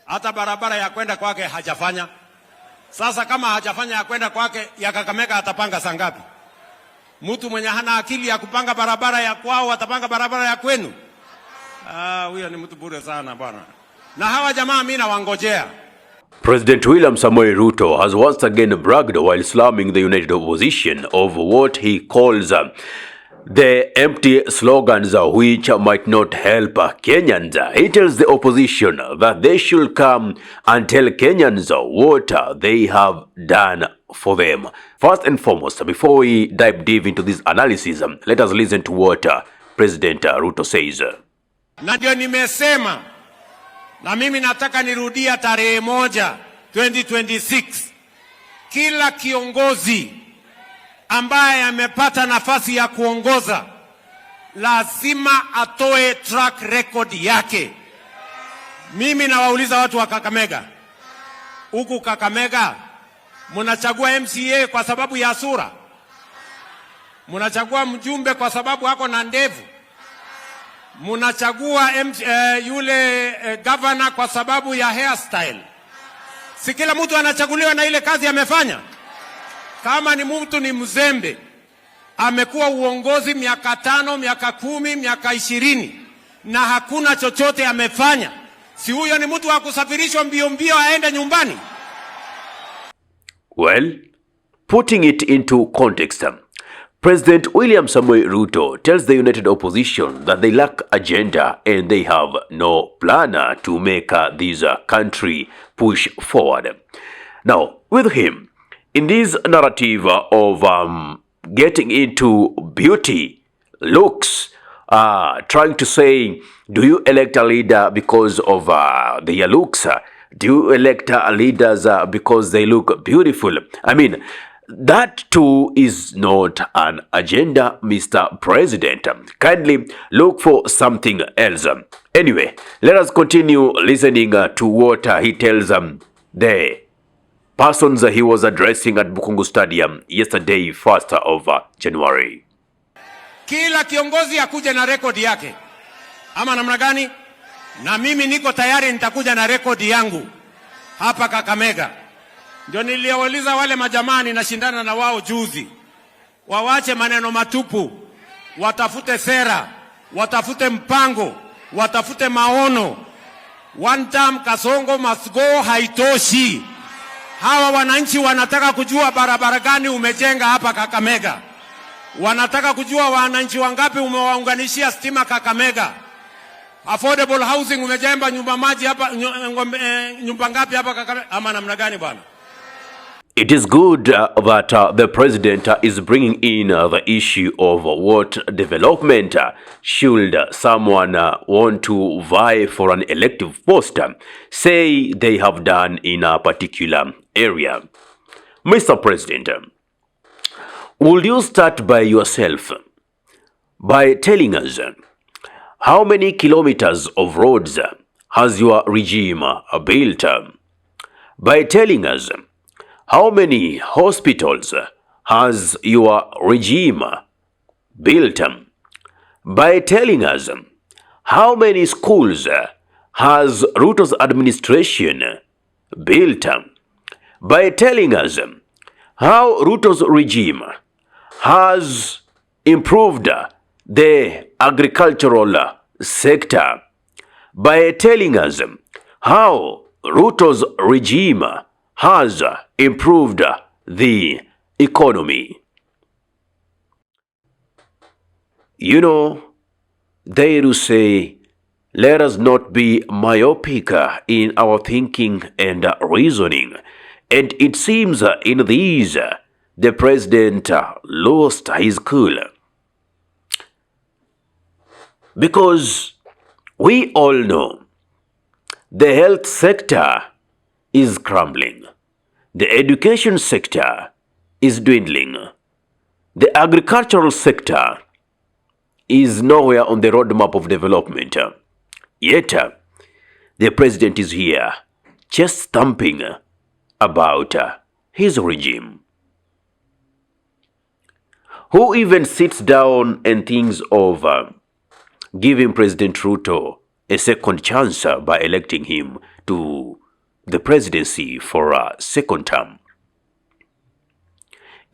hata barabara ya kwenda kwake hajafanya. Sasa kama hajafanya ya kwenda kwake, ya Kakamega atapanga saa ngapi? Mtu mwenye hana akili ya kupanga barabara ya kwao atapanga barabara ya kwenu? Huyo ni mtu bure sana bwana. Na hawa jamaa mimi nawangojea. President William Samoei Ruto has once again bragged while slamming the united opposition of what he calls the empty slogans which might not help Kenyans. He tells the opposition that they should come and tell Kenyans what they have done for them. First and foremost, before we dive deep into this analysis, let us listen to what President Ruto says. Na ndio nimesema, na mimi nataka nirudia tarehe 1 2026, kila kiongozi ambaye amepata nafasi ya kuongoza lazima atoe track record yake. Mimi nawauliza watu wa Kakamega, huku Kakamega mnachagua MCA kwa sababu ya sura? Mnachagua mjumbe kwa sababu hako na ndevu? Mnachagua yule governor kwa sababu ya hairstyle? Si kila mtu anachaguliwa na ile kazi amefanya? Kama ni mtu ni mzembe, amekuwa uongozi miaka 5, miaka 10, miaka 20 na hakuna chochote amefanya, si huyo ni mtu wa kusafirishwa mbio mbio aende nyumbani? Well, putting it into context, President William Samoei Ruto tells the united opposition that they lack agenda and they have no plan to make this country push forward. Now, with him, in this narrative of getting into beauty, looks, trying to say, do you elect a leader because of their looks? Do you elect leaders because they look beautiful? I mean, that too is not an agenda, Mr. President. Kindly look for something else. Anyway, let us continue listening to what he tells the persons he was addressing at Bukungu Stadium yesterday, 1st of January. Kila kiongozi akuje na rekodi yake, ama namna gani? Na mimi niko tayari, nitakuja na rekodi yangu hapa Kakamega. Ndio niliwauliza wale majamani nashindana na wao juzi, wawache maneno matupu, watafute sera, watafute mpango, watafute maono. One time Kasongo must go haitoshi. Hawa wananchi wanataka kujua barabara gani umejenga hapa Kakamega. Wanataka kujua wananchi wangapi umewaunganishia stima Kakamega. Affordable housing umejenga nyumba maji hapa, nyumba ngapi hapa Kakamega, ama namna gani bwana? It is good that the president is bringing in the issue of what development should someone want to vie for an elective post say they have done in a particular area. Mr. President, would you start by yourself by telling us how many kilometers of roads has your regime built? By telling us how many hospitals has your regime built? By telling us how many schools has Ruto's administration built? By telling us how Ruto's regime has improved the agricultural sector? By telling us how Ruto's regime has improved the economy? You know, they do say, let us not be myopic in our thinking and reasoning. And it seems in these, the president lost his cool. Because we all know the health sector is crumbling. The education sector is dwindling. The agricultural sector is nowhere on the roadmap of development. Yet, the president is here, chest thumping about his regime. Who even sits down and thinks of giving President Ruto a second chance by electing him to the presidency for a second term.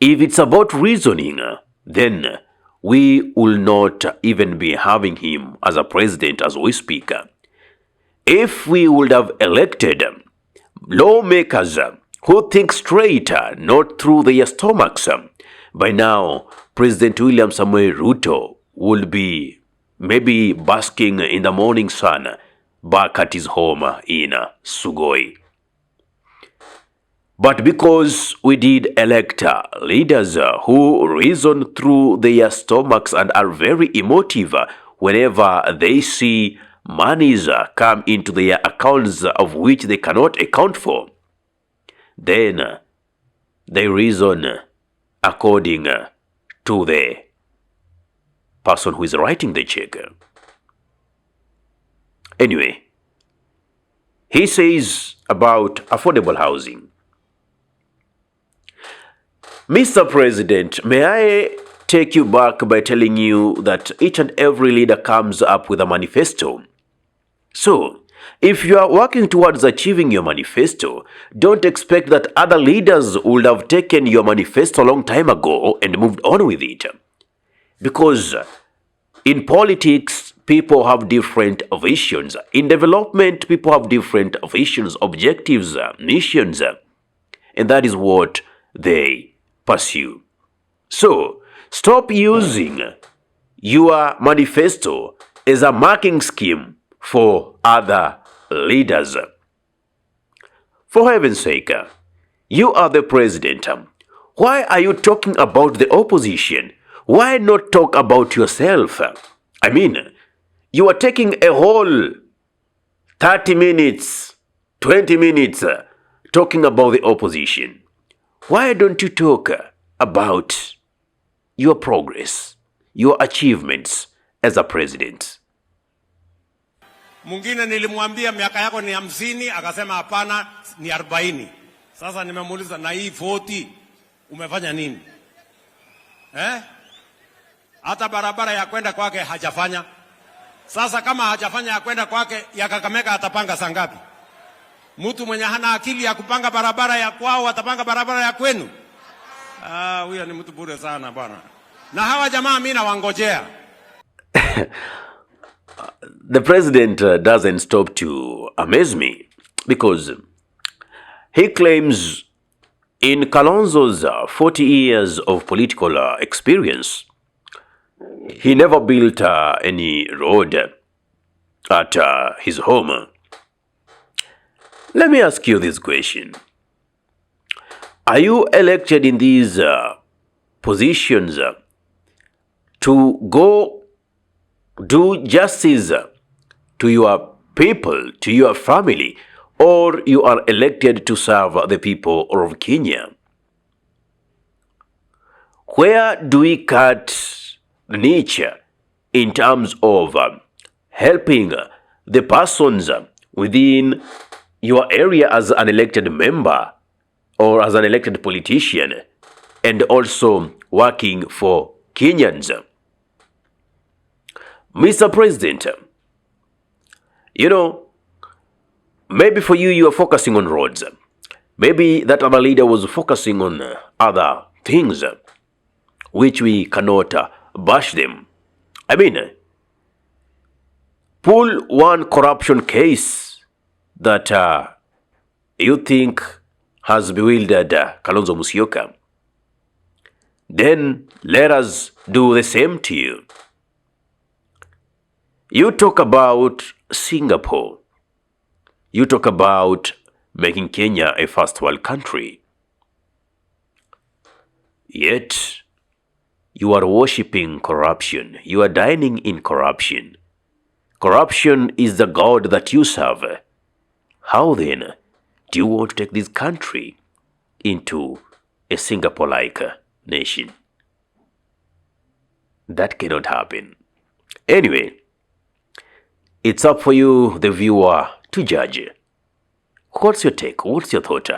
If it's about reasoning, then we will not even be having him as a president as we speak. If we would have elected lawmakers who think straight, not through their stomachs, by now President William Samoei Ruto would be maybe basking in the morning sun back at his home in Sugoi. But because we did elect leaders who reason through their stomachs and are very emotive whenever they see monies come into their accounts of which they cannot account for, then they reason according to the person who is writing the check. Anyway, he says about affordable housing. Mr. President, may I take you back by telling you that each and every leader comes up with a manifesto. So, if you are working towards achieving your manifesto, don't expect that other leaders would have taken your manifesto a long time ago and moved on with it. Because in politics, people have different visions. In development, people have different visions, objectives, missions, and that is what they pursue. So, stop using your manifesto as a marking scheme for other leaders. For heaven's sake, you are the president. Why are you talking about the opposition? Why not talk about yourself? I mean, you are taking a whole 30 minutes, 20 minutes talking about the opposition. Why don't you talk about your progress, your achievements as a president? Mwingine nilimwambia miaka yako ni 50, akasema hapana ni 40. Sasa nimemuuliza na hii 40 umefanya nini? Hata barabara ya kwenda kwake hajafanya. Sasa kama hajafanya ya kwenda kwake, ya Kakamega atapanga saa ngapi? Mtu mwenye hana akili ya kupanga barabara ya kwao atapanga barabara ya kwenu? Huyo ni mtu bure sana bwana. Na hawa jamaa mimi nawangojea. The president doesn't stop to amaze me because he claims in Kalonzo's 40 years of political experience, he never built any road at his home. Let me ask you this question. Are you elected in these positions to go do justice to your people, to your family, or you are elected to serve the people of Kenya? Where do we cut the niche in terms of helping the persons within your area as an elected member or as an elected politician, and also working for Kenyans? Mr. President, you know, maybe for you, you are focusing on roads. Maybe that other leader was focusing on other things, which we cannot bash them. I mean, pull one corruption case that you think has bewildered Kalonzo Musyoka. Then let us do the same to you. You talk about Singapore. You talk about making Kenya a first world country. Yet, you are worshipping corruption. You are dining in corruption. Corruption is the God that you serve. How then do you want to take this country into a Singapore-like nation? That cannot happen. Anyway, it's up for you, the viewer, to judge. What's your take? What's your thought?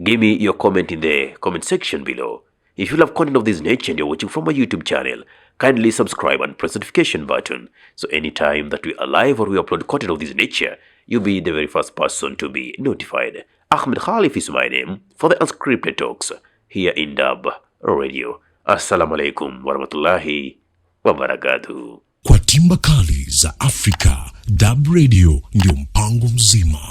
Give me your comment in the comment section below. If you love content of this nature and you're watching from my YouTube channel, kindly subscribe and press the notification button so anytime that we are live or we upload content of this nature, you'll be the very first person to be notified. Ahmed Khalif is my name for the Unscripted Talks here in Dub Radio. Assalamu alaikum warahmatullahi wabarakatuh. Kwa timba kali za Afrika, Dub Radio ndio mpango mzima.